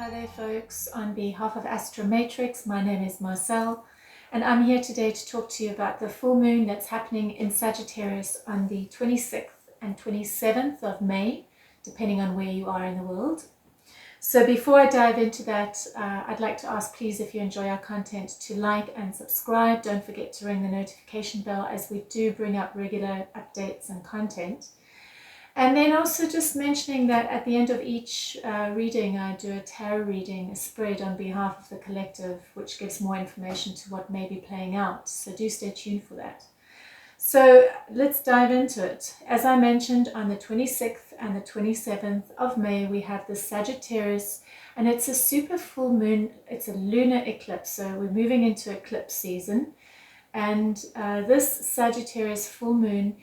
Hi there folks, on behalf of Astromatrix, my name is Marcelle and I'm here today to talk to you about the full moon that's happening in Sagittarius on the 26th and 27th of May, depending on where you are in the world. So before I dive into that, I'd like to ask, please, if you enjoy our content, to like and subscribe. Don't forget to ring the notification bell, as we do bring up regular updates and content. And then also just mentioning that at the end of each reading, I do a tarot reading, a spread on behalf of the collective, which gives more information to what may be playing out. So do stay tuned for that. So let's dive into it. As I mentioned, on the 26th and the 27th of May, we have the Sagittarius, and it's a super full moon. It's a lunar eclipse, so we're moving into eclipse season. And this Sagittarius full moon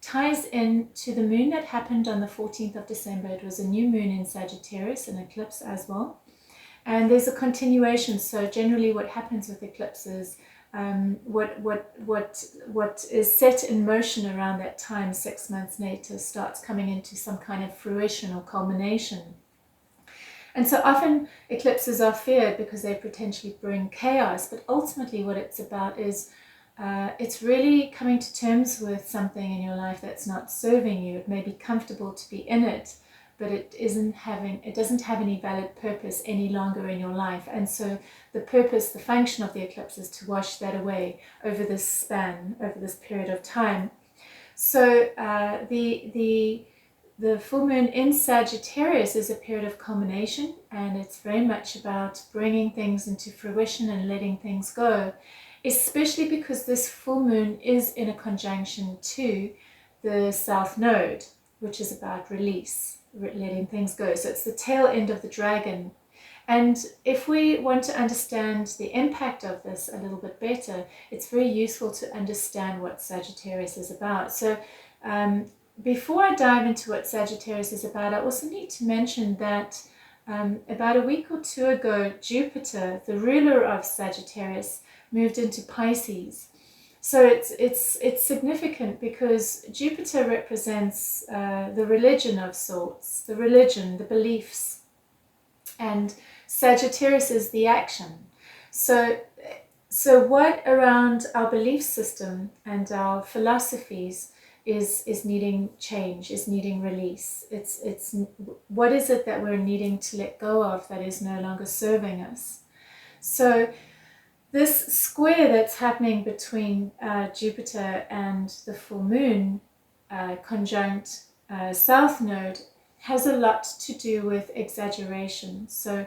ties in to the moon that happened on the 14th of December. It was a new moon in Sagittarius, an eclipse as well. And there's a continuation. So generally what happens with eclipses, what is set in motion around that time, 6 months later, starts coming into some kind of fruition or culmination. And so often eclipses are feared because they potentially bring chaos, but ultimately what it's about is it's really coming to terms with something in your life that's not serving you. It may be comfortable to be in it, but it doesn't have any valid purpose any longer in your life. And so the purpose, the function of the eclipse is to wash that away over this span, over this period of time. So the full moon in Sagittarius is a period of culmination, and it's very much about bringing things into fruition and letting things go, especially because this full moon is in a conjunction to the South Node, which is about release, letting things go. So it's the tail end of the dragon. And if we want to understand the impact of this a little bit better, it's very useful to understand what Sagittarius is about. So before I dive into what Sagittarius is about, I also need to mention that about a week or two ago, Jupiter, the ruler of Sagittarius, moved into Pisces. So it's significant because Jupiter represents the religion of sorts, the religion, the beliefs, and Sagittarius is the action. So what around our belief system and our philosophies is needing change, is needing release. It's what is it that we're needing to let go of that is no longer serving us. So this square that's happening between Jupiter and the full moon conjunct South Node has a lot to do with exaggeration. So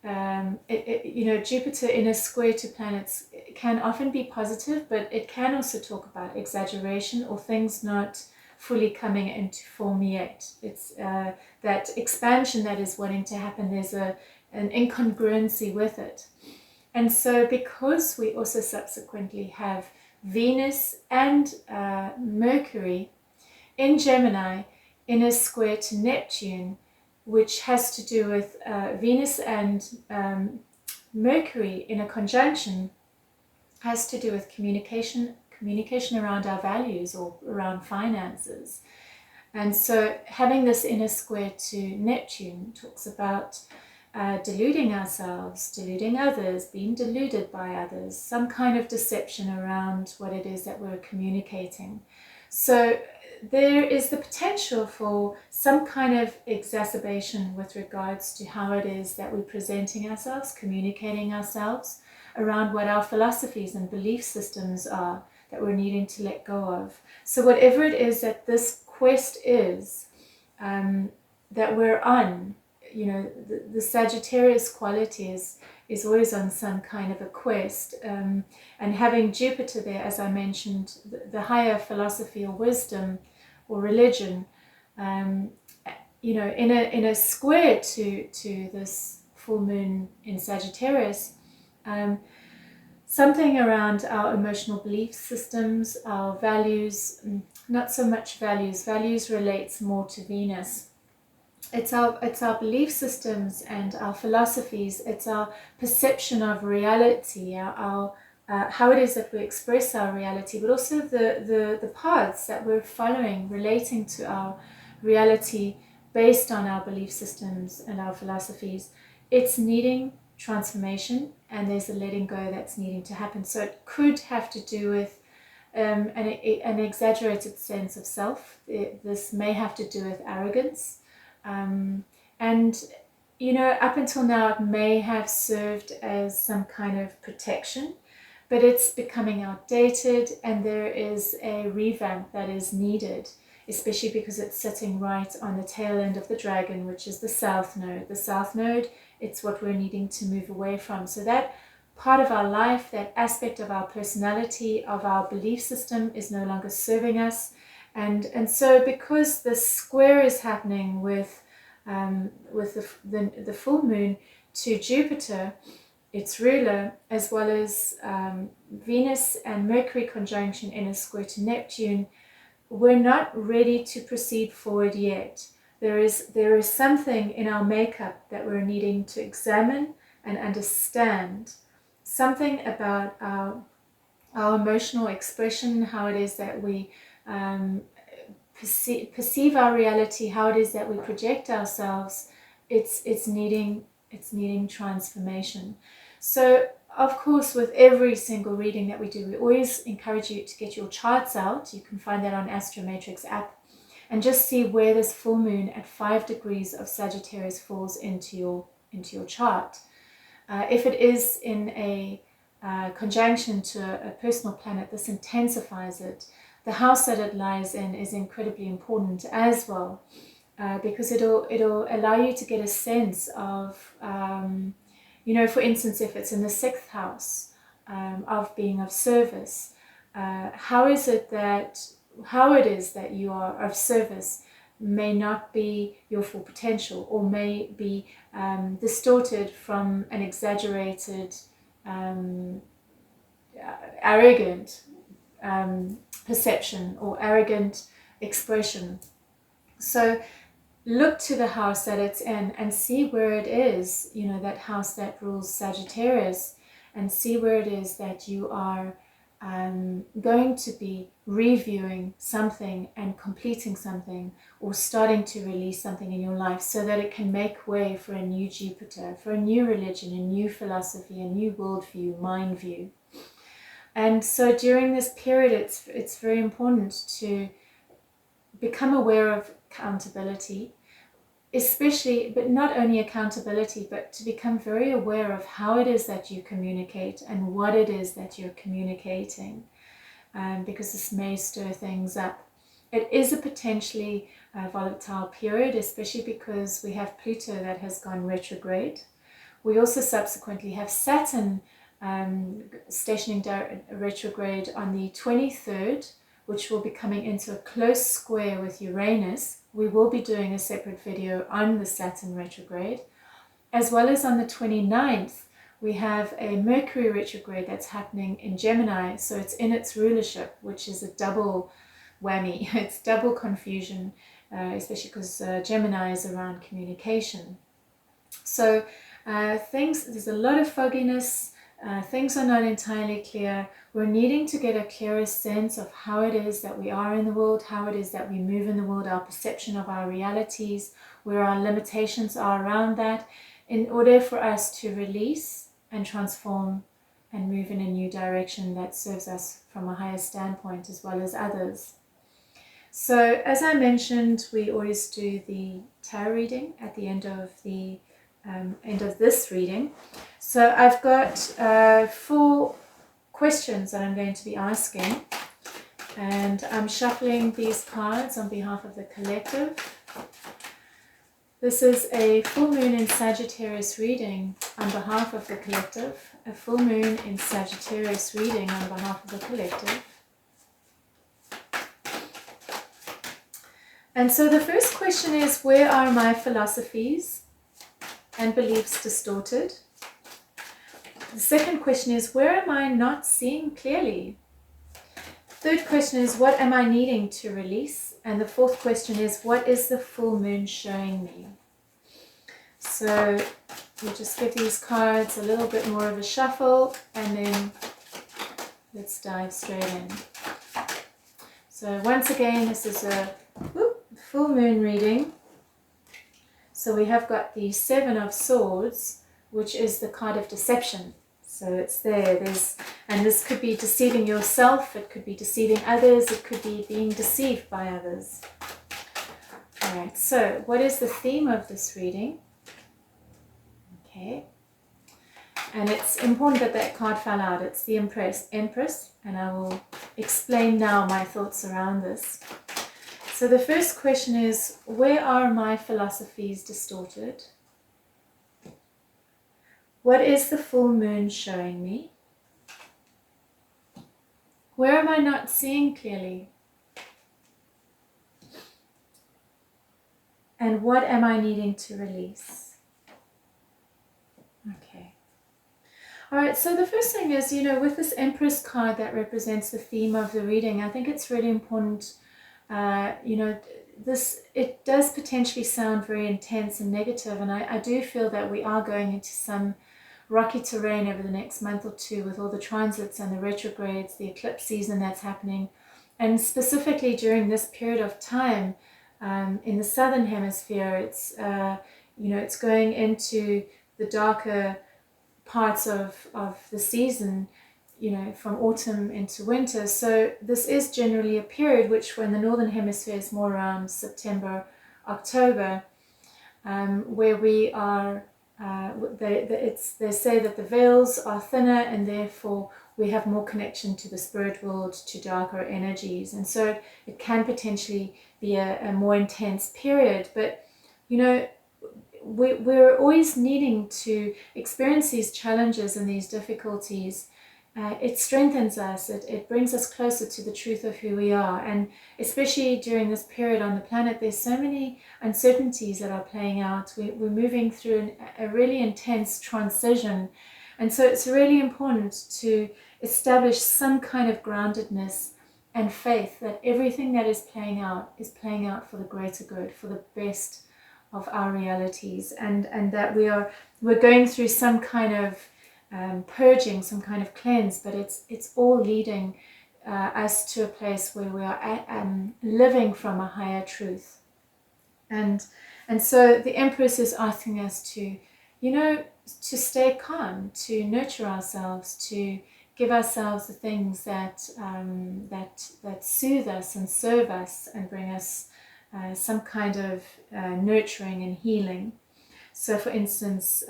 Jupiter in a square to planets can often be positive, but it can also talk about exaggeration or things not fully coming into form yet. It's that expansion that is wanting to happen. There's an incongruency with it. And so because we also subsequently have Venus and Mercury in Gemini in a square to Neptune, which has to do with Venus and Mercury in a conjunction, has to do with communication around our values or around finances. And so having this in a square to Neptune talks about deluding ourselves, deluding others, being deluded by others, some kind of deception around what it is that we're communicating. So there is the potential for some kind of exacerbation with regards to how it is that we're presenting ourselves, communicating ourselves, around what our philosophies and belief systems are that we're needing to let go of. So whatever it is that this quest is that we're on, the Sagittarius quality is always on some kind of a quest, and having Jupiter there, as I mentioned, the higher philosophy or wisdom or religion, in a square to this full moon in Sagittarius, something around our emotional belief systems, our values, not so much values. Values relates more to Venus. It's our belief systems and our philosophies. It's our perception of reality, our how it is that we express our reality, but also the paths that we're following relating to our reality based on our belief systems and our philosophies, it's needing transformation, and there's a letting go that's needing to happen. So it could have to do with an exaggerated sense of self. This may have to do with arrogance. And, you know, up until now, it may have served as some kind of protection, but it's becoming outdated, and there is a revamp that is needed, especially because it's sitting right on the tail end of the dragon, which is the South Node. The South Node, it's what we're needing to move away from. So that part of our life, that aspect of our personality, of our belief system is no longer serving us. And so because the square is happening with the full moon to Jupiter, its ruler, as well as Venus and Mercury conjunction in a square to Neptune, we're not ready to proceed forward yet. There is something in our makeup that we're needing to examine and understand. Something about our emotional expression, how it is that we perceive our reality, how it is that we project ourselves. It's needing transformation. So of course, with every single reading that we do, we always encourage you to get your charts out. You can find that on Astromatrix app, and just see where this full moon at 5 degrees of Sagittarius falls into your chart. If it is in a conjunction to a personal planet, this intensifies it. The house that it lies in is incredibly important as well, because it'll allow you to get a sense of, you know, for instance, if it's in the 6th house of being of service, how it is that you are of service may not be your full potential, or may be distorted from an exaggerated, arrogant perception or arrogant expression. So look to the house that it's in and see where it is, you know, that house that rules Sagittarius, and see where it is that you are going to be reviewing something and completing something, or starting to release something in your life, so that it can make way for a new Jupiter, for a new religion, a new philosophy, a new worldview, mind view. And so during this period, it's very important to become aware of accountability, especially, but not only accountability, but to become very aware of how it is that you communicate and what it is that you're communicating, because this may stir things up. It is a potentially volatile period, especially because we have Pluto that has gone retrograde. We also subsequently have Saturn stationing retrograde on the 23rd, which will be coming into a close square with Uranus. We will be doing a separate video on the Saturn retrograde. As well as on the 29th, we have a Mercury retrograde that's happening in Gemini. So it's in its rulership, which is a double whammy. It's double confusion, especially because Gemini is around communication. So there's a lot of fogginess. Things are not entirely clear. We're needing to get a clearer sense of how it is that we are in the world, how it is that we move in the world, our perception of our realities, where our limitations are around that, in order for us to release and transform and move in a new direction that serves us from a higher standpoint as well as others. So as I mentioned, we always do the tarot reading at the end of this reading. So I've got 4 questions that I'm going to be asking, and I'm shuffling these cards on behalf of the collective. This is a full moon in Sagittarius reading on behalf of the collective, a full moon in Sagittarius reading on behalf of the collective. And so the first question is, where are my philosophies and beliefs distorted? The second question is, where am I not seeing clearly? Third question is, what am I needing to release? And the fourth question is, what is the full moon showing me? So we'll just give these cards a little bit more of a shuffle, and then let's dive straight in. So once again, this is a full moon reading So we have got the Seven of Swords, which is the card of deception. So it's there. And this could be deceiving yourself, it could be deceiving others, it could be being deceived by others. All right, so what is the theme of this reading? Okay. And it's important that that card fell out. It's the Empress, and I will explain now my thoughts around this. So the first question is, where are my philosophies distorted? What is the full moon showing me? Where am I not seeing clearly? And what am I needing to release? Okay. All right, so the first thing is, with this Empress card that represents the theme of the reading, I think it's really important, it does potentially sound very intense and negative, and I do feel that we are going into some rocky terrain over the next month or two with all the transits and the retrogrades, the eclipse season that's happening, and specifically during this period of time in the southern hemisphere, it's going into the darker parts of the season, from autumn into winter. So this is generally a period which, when the northern hemisphere is more around September, October, where we are, they say that the veils are thinner and therefore we have more connection to the spirit world, to darker energies. And so it can potentially be a more intense period. But, we're always needing to experience these challenges and these difficulties. It strengthens us, it brings us closer to the truth of who we are. And especially during this period on the planet, there's so many uncertainties that are playing out. We're moving through a really intense transition. And so it's really important to establish some kind of groundedness and faith that everything that is playing out for the greater good, for the best of our realities, and that we're going through some kind of purging, some kind of cleanse, but it's all leading us to a place where we are living from a higher truth. And so the Empress is asking us to stay calm, to nurture ourselves, to give ourselves the things that soothe us and serve us and bring us some kind of nurturing and healing. So for instance,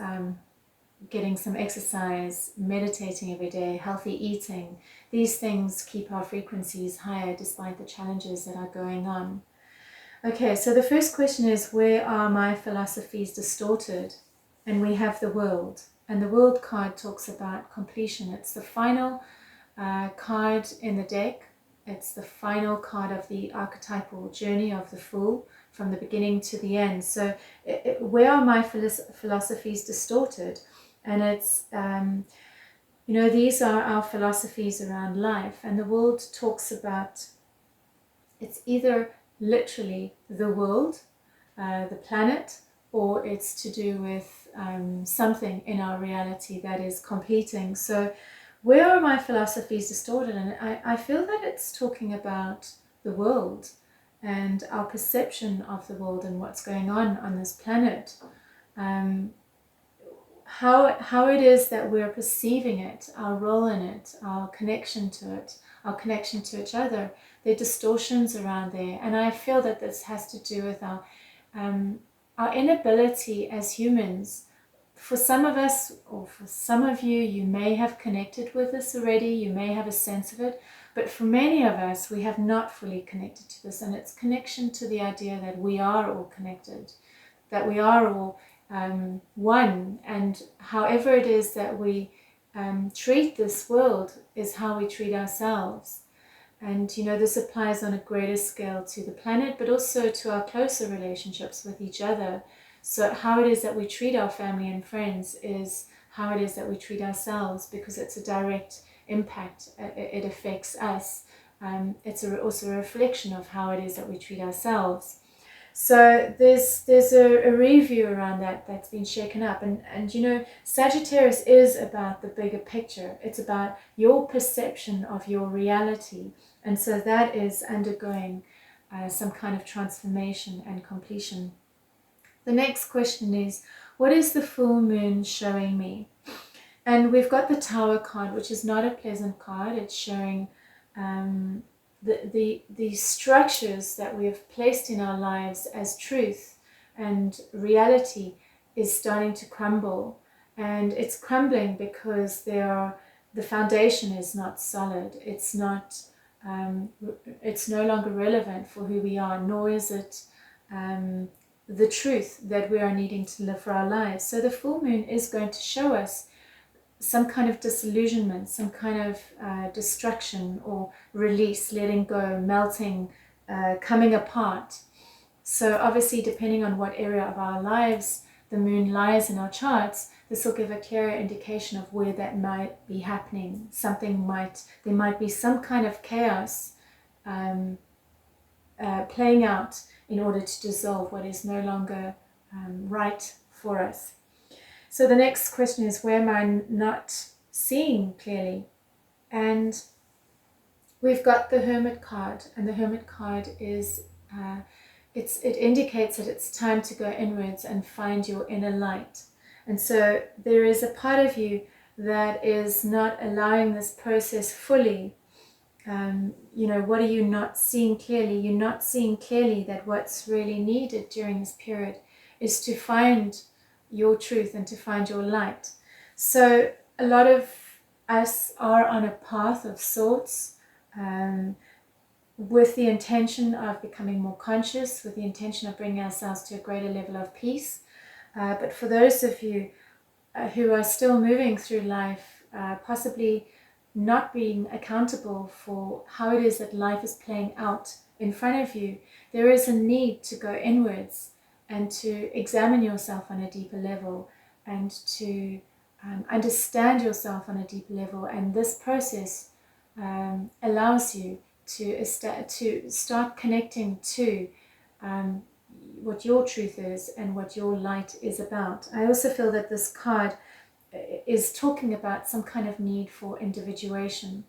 getting some exercise, meditating every day, healthy eating, these things keep our frequencies higher despite the challenges that are going on. Okay, so the first question is, where are my philosophies distorted? And we have the World. And the World card talks about completion. It's the final card in the deck. It's the final card of the archetypal journey of the Fool, from the beginning to the end. So where are my philosophies distorted? And it's, these are our philosophies around life. And the World talks about, it's either literally the world, the planet, or it's to do with something in our reality that is completing. So where are my philosophies distorted? And I feel that it's talking about the world and our perception of the world and what's going on this planet. How it is that we're perceiving it, our role in it, our connection to it, our connection to each other. There are distortions around there. And I feel that this has to do with our inability as humans. For some of us, or for some of you, you may have connected with this already, you may have a sense of it, but for many of us, we have not fully connected to this, and it's connection to the idea that we are all connected, that we are all one, and however it is that we treat this world is how we treat ourselves. And this applies on a greater scale to the planet, but also to our closer relationships with each other. So how it is that we treat our family and friends is how it is that we treat ourselves, because it's a direct impact. It affects us. It's also a reflection of how it is that we treat ourselves. So there's a review around that's been shaken up. And Sagittarius is about the bigger picture. It's about your perception of your reality. And so that is undergoing some kind of transformation and completion. The next question is, what is the full moon showing me? And we've got the Tower card, which is not a pleasant card. It's showing the structures that we have placed in our lives as truth and reality is starting to crumble. And it's crumbling because the foundation is not solid. It's not. It's no longer relevant for who we are, nor is it the truth that we are needing to live for our lives. So the full moon is going to show us some kind of disillusionment, some kind of destruction or release, letting go, melting, coming apart. So obviously, depending on what area of our lives the moon lies in our charts, this will give a clearer indication of where that might be happening. There might be some kind of chaos playing out in order to dissolve what is no longer right for us. So the next question is, where am I not seeing clearly? And we've got the Hermit card, and the Hermit card is it indicates that it's time to go inwards and find your inner light. And so there is a part of you that is not allowing this process fully. What are you not seeing clearly? You're not seeing clearly that what's really needed during this period is to find your truth and to find your light. So a lot of us are on a path of sorts, with the intention of becoming more conscious, with the intention of bringing ourselves to a greater level of peace. But for those of you who are still moving through life, possibly not being accountable for how it is that life is playing out in front of you, there is a need to go inwards and to examine yourself on a deeper level and to understand yourself on a deeper level. And this process allows you to start connecting to what your truth is and what your light is about. I also feel that this card is talking about some kind of need for individuation,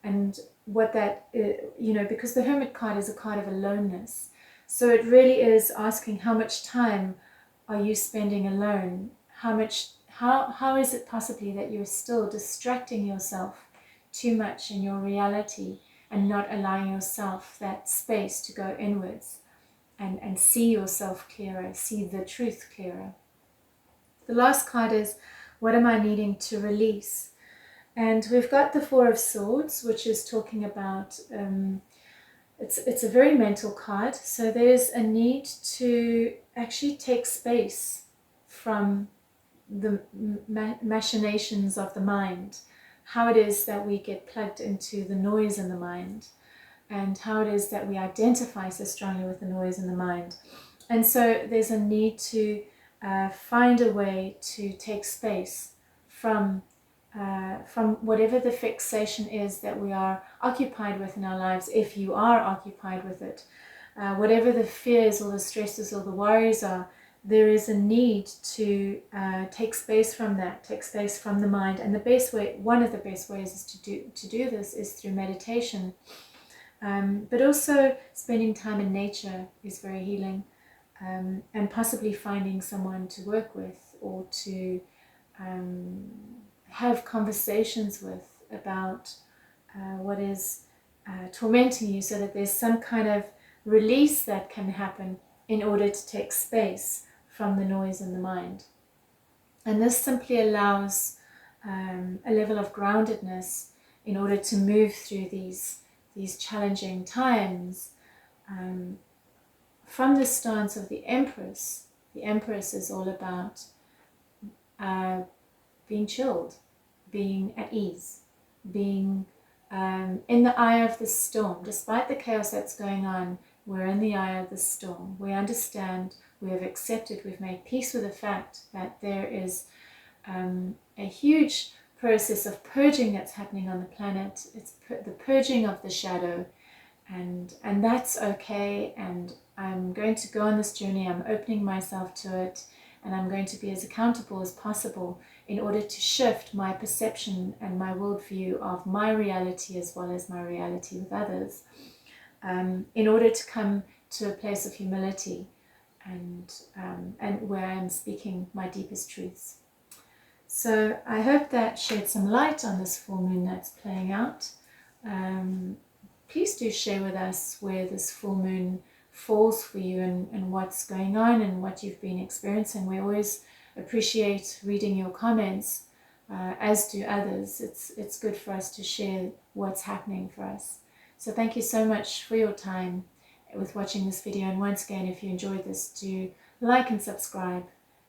and what that because the Hermit card is a card of aloneness. So it really is asking, how much time are you spending alone? How is it possibly that you're still distracting yourself too much in your reality and not allowing yourself that space to go inwards and see yourself clearer, see the truth clearer? The last card is, what am I needing to release? And we've got the Four of Swords, which is talking about, it's a very mental card. So there's a need to actually take space from the machinations of the mind, how it is that we get plugged into the noise in the mind, and how it is that we identify so strongly with the noise in the mind. And so there's a need to find a way to take space from whatever the fixation is that we are occupied with in our lives, if you are occupied with it. Whatever the fears or the stresses or the worries are, there is a need to take space from that, take space from the mind. And the best way, one of the best ways is to do this is through meditation. But also spending time in nature is very healing, and possibly finding someone to work with or to have conversations with about what is tormenting you, so that there's some kind of release that can happen in order to take space from the noise in the mind. And this simply allows a level of groundedness in order to move through these challenging times. From the stance of the Empress is all about being chilled, being at ease, being in the eye of the storm. Despite the chaos that's going on, we're in the eye of the storm. We understand, we have accepted, we've made peace with the fact that there is a huge process of purging that's happening on the planet. It's the purging of the shadow, and that's okay. And I'm going to go on this journey. I'm opening myself to it, and I'm going to be as accountable as possible in order to shift my perception and my worldview of my reality as well as my reality with others, in order to come to a place of humility and where I'm speaking my deepest truths. So I hope that shed some light on this full moon that's playing out. Please do share with us where this full moon falls for you and what's going on and what you've been experiencing. We always appreciate reading your comments, as do others. It's good for us to share what's happening for us. So thank you so much for your time with watching this video, and once again, if you enjoyed this, do like and subscribe.